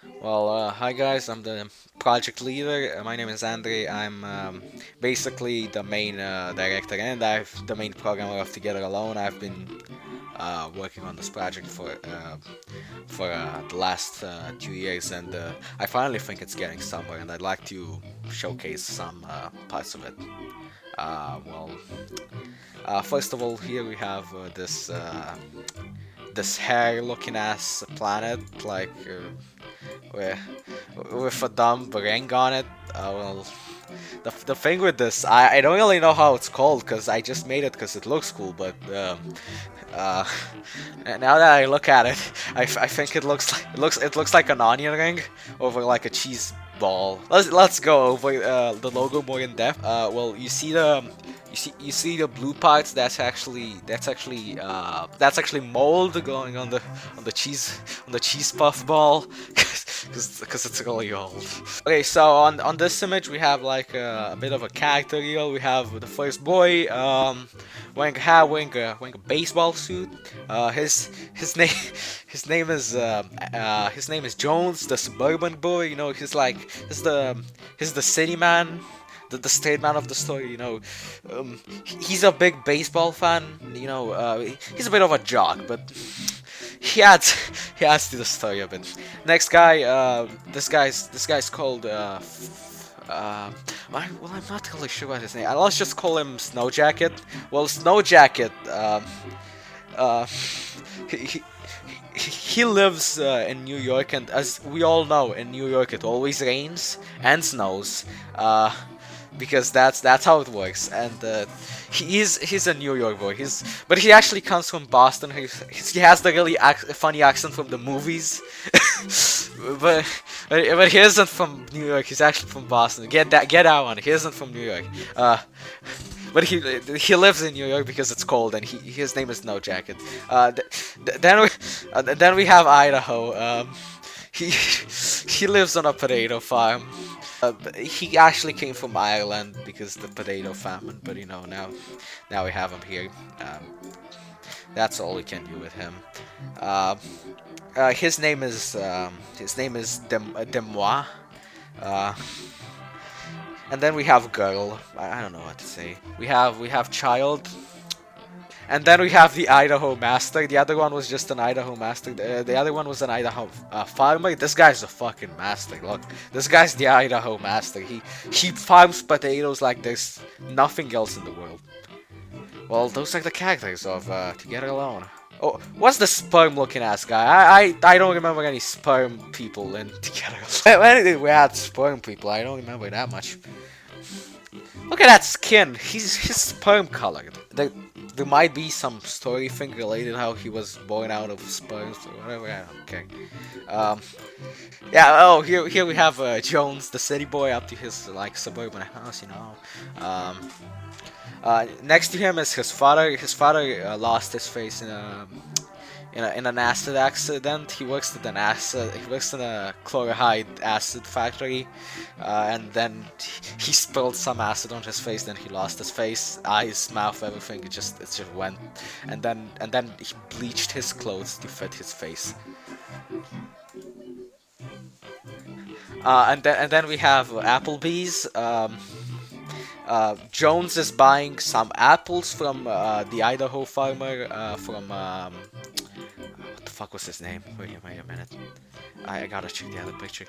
Hi guys, I'm the project leader. My name is Andre. I'm basically the main director and I've the main programmer of Together Alone. I've been working on this project for the last 2 years, and I finally think it's getting somewhere, and I'd like to showcase some parts of it. Uh, well, First of all, here we have this hair-looking ass planet, like. With, with a dumb ring on it. The thing with this, I don't really know how it's called because I just made it because it looks cool. But uh, now that I look at it, I think it looks like an onion ring over like a cheese ball. Let's go over the logo more in depth. You see the blue parts. That's actually mold going on the cheese puff ball. Because it's really old. Okay, so on this image we have like a bit of a character reel. We have the first boy wearing a baseball suit. His name is Jones, the suburban boy. You know, he's the city man. The straight man of the story, he's a big baseball fan. He's a bit of a jock, but he adds he adds to the story a bit. Next guy, this guy's called. I'm not really sure what his name. Let's just call him Snow Jacket. Well, Snow Jacket. Uh, he, he, he lives in New York, and as we all know, in New York it always rains and snows. Because that's how it works. And he's a New York boy. But he actually comes from Boston. He has the really funny accent from the movies. but but he isn't from New York. He's actually from Boston. Get that one. He isn't from New York. But he lives in New York because it's cold, and his name is No Jacket. Then we have Idaho. He he lives on a potato farm. He actually came from Ireland because the potato famine, but now we have him here. That's all we can do with him. Uh, his name is Demois. Uh, and then we have girl. I don't know what to say. We have child. And then we have the Idaho Master. The other one was just an Idaho Master. The other one was an Idaho farmer. This guy's a fucking master. Look, this guy's the Idaho Master. He farms potatoes like there's nothing else in the world. Well, those are the characters of Together Alone. Oh, what's the sperm-looking ass guy? I don't remember any sperm people in Together Alone. When did we had sperm people? I don't remember that much. Look at that skin. He's sperm colored. There might be some story thing related how he was born out of sperms or whatever. I don't care. Um, yeah. Oh, here we have Jones, the city boy, up to his like suburban house. Next to him is his father. His father lost his face in an acid accident. He works at an acid. He works in a chloride acid factory, and then he spilled some acid on his face. Then he lost his face, eyes, mouth, everything. It just went, and then he bleached his clothes to fit his face. And then we have Applebee's. Jones is buying some apples from the Idaho farmer from what the fuck was his name? Wait a minute. I gotta check the other picture.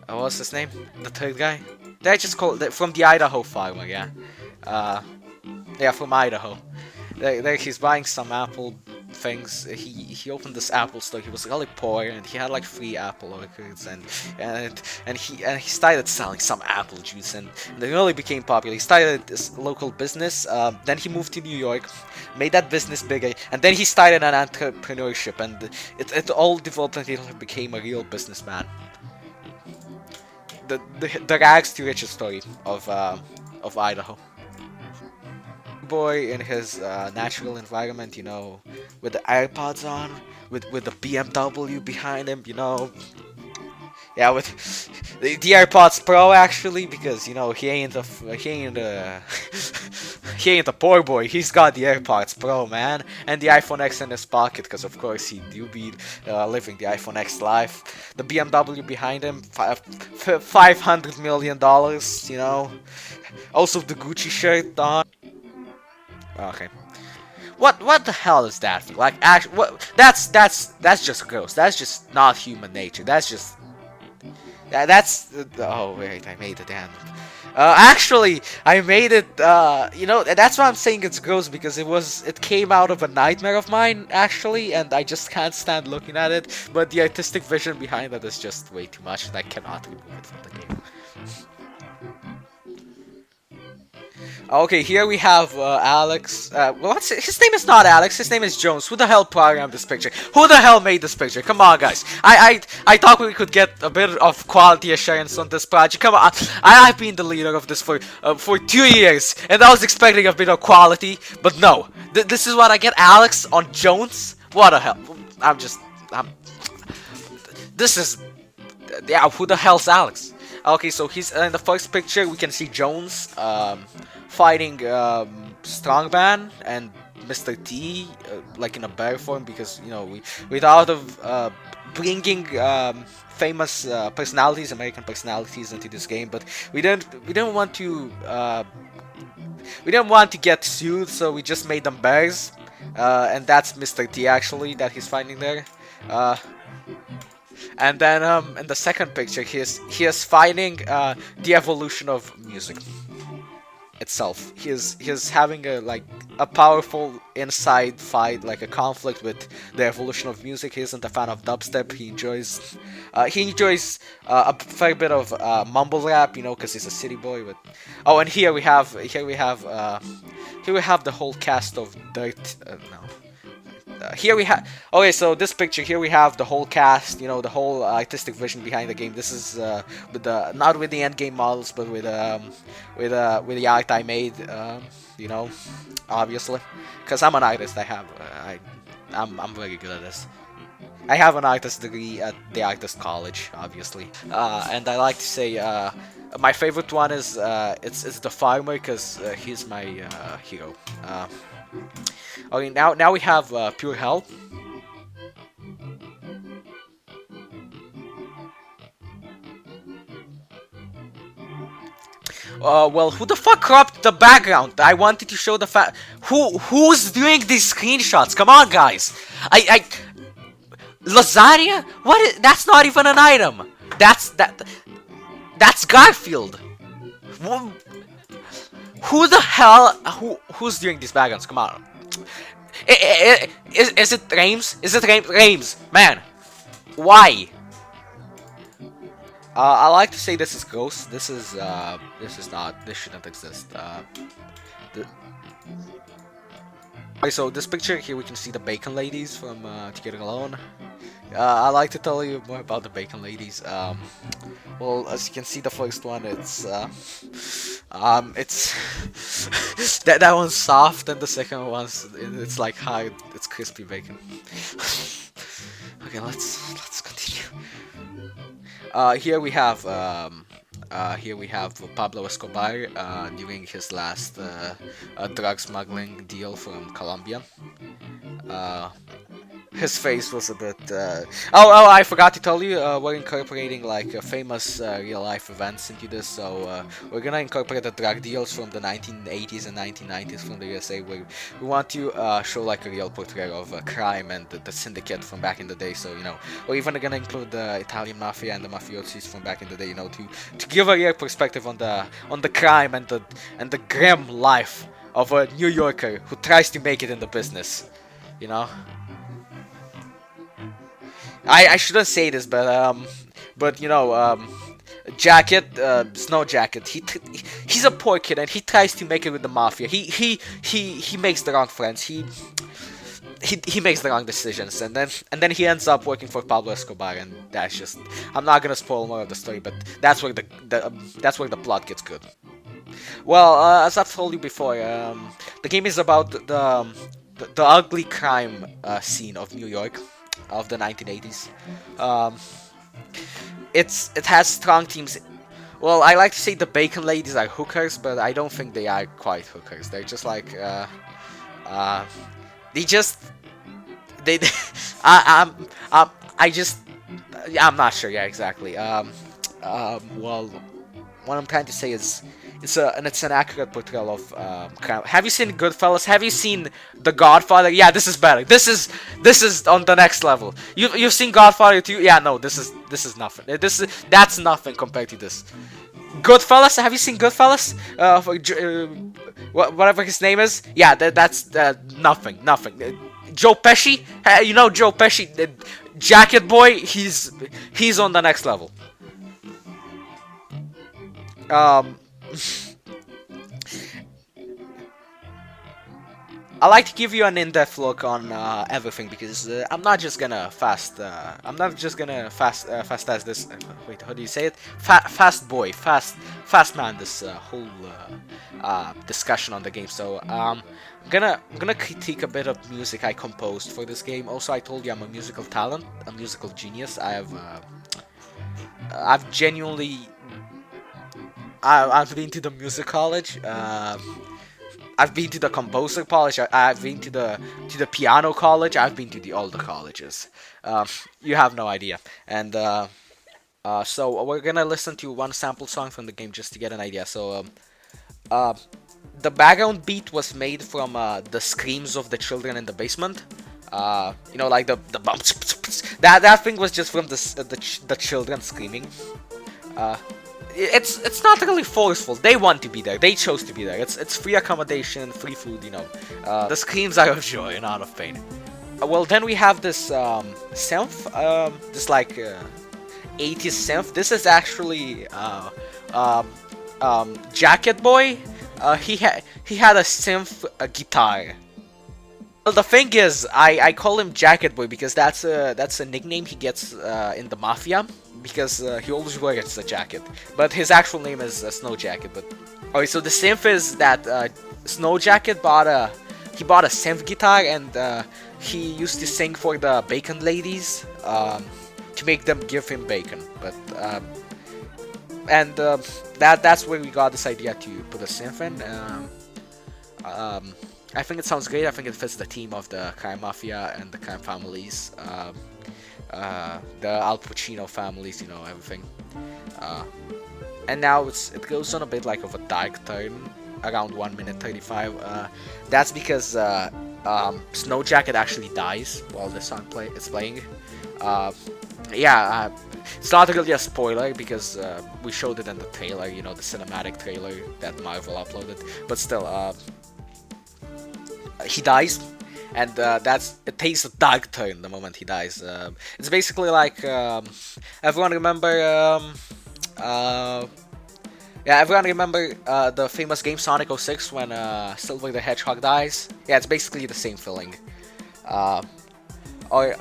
What's his name? The third guy? They just call it from the Idaho farmer, yeah. Uh, yeah, from Idaho. He's buying some apple things. He opened this Apple store. He was really poor, and he had like 3 apple orchards, and he started selling some apple juice, and it really became popular. He started this local business. Then he moved to New York, made that business bigger, and then he started an entrepreneurship, and it all developed until he became a real businessman. The rags to riches story of Idaho. Boy in his natural environment, with the AirPods on, with the BMW behind him. Yeah, with the AirPods Pro actually, because you know he ain't a he ain't a he ain't a poor boy. He's got the AirPods Pro, man, and the iPhone X in his pocket, because of course he do be living the iPhone X life. The BMW behind him, $500 million, you know. Also the Gucci shirt on. Okay. What the hell is that? Like, what? That's just gross. That's just not human nature. That's just that's oh wait, I made it end. Actually, I made it. You know, that's why I'm saying it's gross, because it came out of a nightmare of mine actually, and I just can't stand looking at it. But the artistic vision behind it is just way too much, and I cannot remove it from the game. Okay, here we have Alex. His name is not Alex. His name is Jones. Who the hell programmed this picture? Who the hell made this picture? Come on, guys. I thought we could get a bit of quality assurance on this project. Come on. I've been the leader of this for 2 years, and I was expecting a bit of quality, but no. This is what I get. Alex on Jones. What the hell? I'm. This is. Yeah. Who the hell's Alex? Okay, so he's in the first picture. We can see Jones. Fighting Strongman and Mr. T, like in a bear form, because you know we thought of bringing famous personalities, American personalities, into this game, but we didn't want to get sued, so we just made them bears, and that's Mr. T actually that he's fighting there. And then in the second picture, he is fighting the evolution of music itself. He's having a powerful inside fight, like a conflict with the evolution of music. He isn't a fan of dubstep. He enjoys a fair bit of mumble rap, you know, because he's a city boy. But oh, and here we have the whole cast of Dirt. No. Here we have. Okay, so this picture here we have the whole cast. You know, the whole artistic vision behind the game. This is with the not with the end game models, but with the art I made. You know, obviously, because I'm an artist. I'm very good at this. I have an artist degree at the artist college, obviously, and I like to say my favorite one is it's the farmer, because he's my hero. Okay, now we have Pure Hell. Well, who the fuck cropped the background? I wanted to show the fact. Who's doing these screenshots? Come on, guys. Lasagna? What? That's not even an item. That's Garfield. Who the hell? Who's doing these backgrounds? Come on. Is it Rames? Is it Rames? Man, why? I like to say this is Ghost. This is not. This shouldn't exist. Okay, so this picture here we can see the Bacon Ladies from Together Alone. I like to tell you more about the Bacon Ladies. Well, as you can see, the first one, it's that one's soft, and the second one's it's like hard, it's crispy bacon. Okay, let's continue. Here we have Pablo Escobar doing his last drug smuggling deal from Colombia. His face was a bit. Oh, I forgot to tell you. We're incorporating like famous real life events into this. So we're gonna incorporate the drug deals from the 1980s and 1990s from the USA. We want to show like a real portrayal of crime and the syndicate from back in the day. So you know, we're even gonna include the Italian mafia and the mafiosis from back in the day. You know, to give a real perspective on the crime and the grim life of a New Yorker who tries to make it in the business. You know. I shouldn't say this, but you know, Jacket, Snow Jacket, he's a poor kid and he tries to make it with the mafia. He makes the wrong friends. He makes the wrong decisions, and then he ends up working for Pablo Escobar, and that's just. I'm not gonna spoil more of the story, but that's where that's where the plot gets good. Well, as I've told you before, the game is about the ugly crime scene of New York of the 1980s. it has strong teams. Well, I like to say the Bacon Ladies are hookers, but I don't think they are quite hookers. They're just like uh, they just they. I just I'm not sure. Yeah, exactly. Well, what I'm trying to say is it's an accurate portrayal of Have you seen Goodfellas? Have you seen The Godfather? Yeah, this is better. This is on the next level. You've seen Godfather 2? Yeah, no, this is nothing. That's nothing compared to this. Goodfellas? Have you seen Goodfellas? Whatever his name is. Yeah, that's nothing. Joe Pesci? You know Joe Pesci, Jacket Boy. He's on the next level. Um, I like to give you an in-depth look on everything because I'm not just gonna fast as this. Wait, how do you say it? Fast man. This whole discussion on the game. So I'm gonna critique a bit of music I composed for this game. Also, I told you I'm a musical talent, a musical genius. I've genuinely I've been to the music college. I've been to the composer college. I've been to the piano college. I've been to all the colleges. Um, you have no idea. And so we're gonna listen to one sample song from the game just to get an idea. So uh, the background beat was made from the screams of the children in the basement. Like the bumps. That thing was just from the children screaming. Uh, it's not really forceful. They want to be there. They chose to be there. It's free accommodation, free food. The screams are of joy, not of pain. Well, then we have this synth, this like 80s synth. This is actually Jacket Boy. He had a synth guitar. Well, the thing is, I call him Jacket Boy because that's a nickname he gets in the mafia because he always wears a jacket. But his actual name is Snow Jacket. But okay, so the synth is that Snow Jacket bought a synth guitar and he used to sing for the Bacon Ladies to make them give him bacon. But that's where we got this idea to put a synth in. I think it sounds great. I think it fits the theme of the crime mafia and the crime families, the Al Pacino families, everything. Uh, and now it goes on a bit like of a dark turn, around 1 minute 35. That's because Snow Jacket actually dies while the song is playing. Yeah, it's not really a spoiler because we showed it in the trailer, the cinematic trailer that Marvel uploaded. But still, he dies, and it takes a dark turn the moment he dies. It's basically like everyone remember everyone remember the famous game Sonic 06 when Silver the Hedgehog dies. Yeah, it's basically the same feeling. Or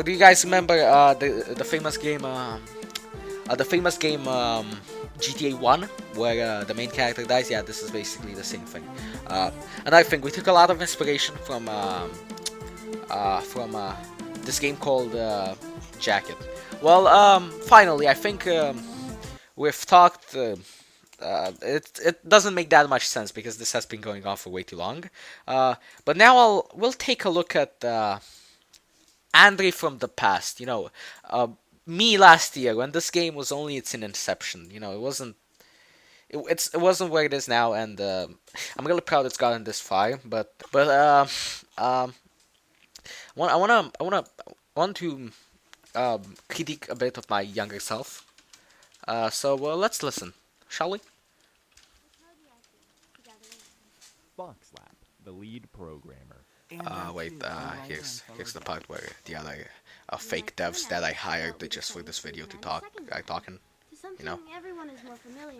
do you guys remember the famous game GTA 1 where the main character dies? Yeah, this is basically the same thing. And I think we took a lot of inspiration from this game called Jacket. Well, finally, I think we've talked. It doesn't make that much sense because this has been going on for way too long. But now we'll take a look at Andre from the past. Me last year when this game was only its inception. It wasn't. It wasn't where it is now, and I'm really proud it's gotten this far. But I want to critique a bit of my younger self. So let's listen, shall we? Foxlap, the lead programmer. Wait. Here's the part where the other fake devs that I hired just for this video to talk are talking. You know,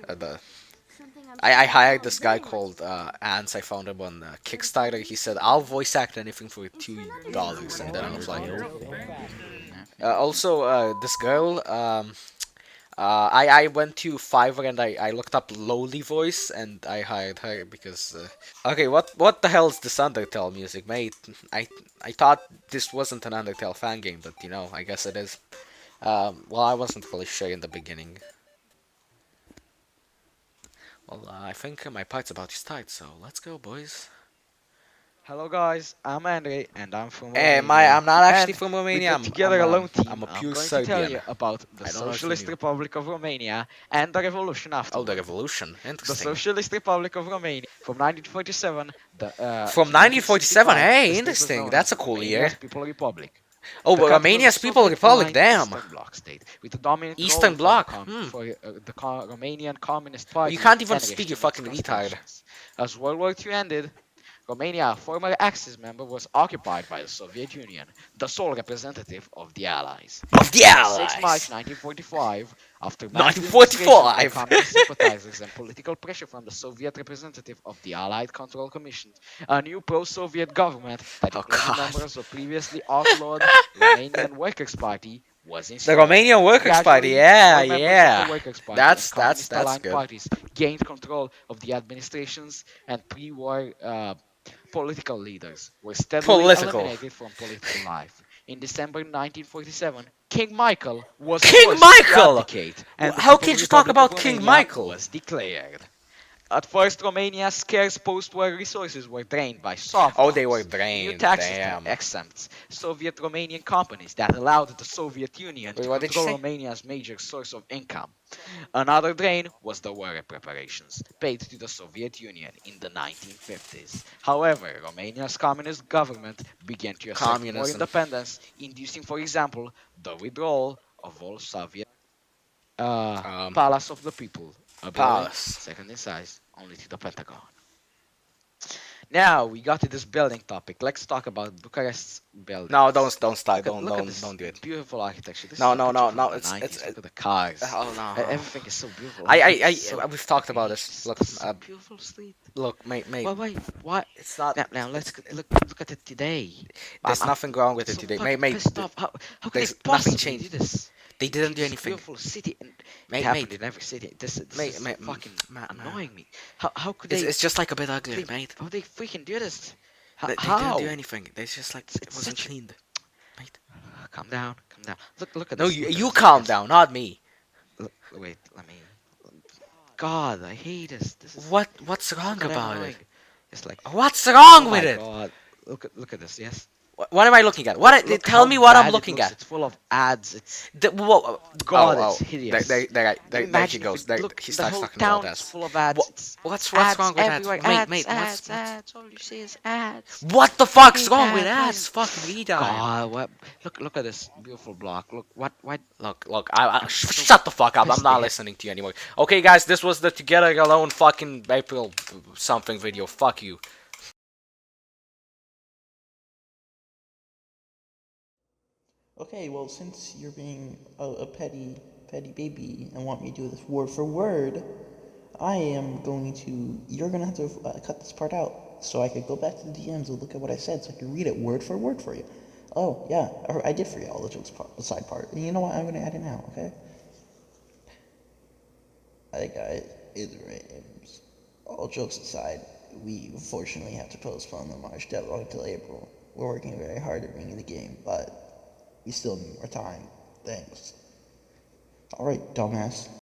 the I hired this guy called Ants. I found him on Kickstarter. He said I'll voice act anything for $2, and then I was like, also this girl. I went to Fiverr and I looked up lowly voice and I hired her because okay, what the hell is this Undertale music, mate? I thought this wasn't an Undertale fan game, but I guess it is. Well, I wasn't really sure in the beginning. Well, I think my part's about to start, so let's go, boys. Hello guys, I'm Andre and I'm from I'm Romania. not actually And from with Romania. the Together Alone I'm team, a I'm pure going to tell Serbian. you about the I don't know if you Socialist knew. Republic of Romania and the revolution Oh, the afterward. revolution. The Interesting. Socialist Republic of Romania from 1947 From to 1947. 1965, the Hey, state was interesting. known as That's a the cool year. Romania's People Republic. Oh, The but country was a Romania's People Republic. Soviet-aligned Damn. Eastern Bloc state with a dominant Eastern role for Bloc. Romanian Communist You Party can't even and speak, you registered its fucking retard. constitutions. As World War II ended, Romania, a former Axis member, was occupied by the Soviet Union, the sole representative of the Allies. Of the On 6 March Allies. 1945, after mass demonstrations by 1945. communist sympathizers and political pressure from the Soviet representative of the Allied Control Commission, a new pro-Soviet government that Oh included god. members of previously outlawed Romanian Workers' Party was The installed. Romanian Workers' Party. Gradually, Yeah, more members of the yeah. Workers' Party and That's communist-aligned good. parties gained control of the administrations, and pre-war political leaders were steadily Political. eliminated from political life. In December 1947, King Michael was King forced to Michael! abdicate, and the How People's can't you talk Republic of about King Romania Michael? was declared. At first, Romania's scarce post-war resources were drained by soft Oh, they were loans, new drained. taxes Damn. to exempt Soviet Romanian companies that allowed the Soviet Union Wait, to what did you control say? Romania's major source of income. Another drain was the war preparations paid to the Soviet Union in the 1950s. However, Romania's communist government began to assert more Communism. independence, inducing, for example, the withdrawal of all Soviet Palace of the People, a building Palace. second in size only to the Pentagon. Now we got to this building topic. Let's talk about Bucharest's buildings. No, don't start. Look at this Don't do it. beautiful architecture. This No, is a no, picture no, from no, the it's- 90s. it's- Look at the cars. Oh no. Everything is so beautiful. I Everything is so we've talked about great. this. Look, This is a beautiful street. look, mate. Wait, what? It's not. Now let's look at it today. There's I'm nothing wrong with it so today, fucking mate. pissed off. How could there's they nothing possibly changed. do this? They didn't do This anything. beautiful city, and Mate, it happened mate. in every city. This Mate, is mate, fucking man. annoying me. How could It's, they? it's just like a bit ugly, mate. How they freaking do this? They How? didn't do anything. They just like it It's wasn't such- cleaned. Mate. Calm down, calm down. Look at No, this. look at you this, calm look at down, not me. this. Wait, let me. God, I hate this. This is What's wrong fucking about annoying. it? It's like, What's wrong oh with my it? God. Look at this. Yes. What am I looking at? Look Tell how me what bad I'm it looking looks. at. It's full of ads. It's oh, God, it's hideous. There he Imagine if goes. it- There, look, he the starts whole talking town about is that. full of ads. It's What's ads wrong with everywhere. that? Ads, Mate, ads. All you see is ads. what the fuck's Hate wrong with ads. ads? Fucking retard. God, what? Look at this beautiful block. Look, what? Look, shut the fuck up. I'm not listening to you anymore. Okay, guys, this was the Together Alone fucking April something video. Fuck you. Okay, well, since you're being a petty baby and want me to do this word for word, I am going to. You're gonna have to cut this part out so I could go back to the DMs and look at what I said so I can read it word for word for you. Oh yeah, I did for you all the jokes part, the side part. And you know what? I'm gonna add it now. Okay. Hey guys, it's Rams. All jokes aside, we unfortunately have to postpone the March deadline until April. We're working very hard at bringing the game, but we still need more time. Thanks. Alright, dumbass.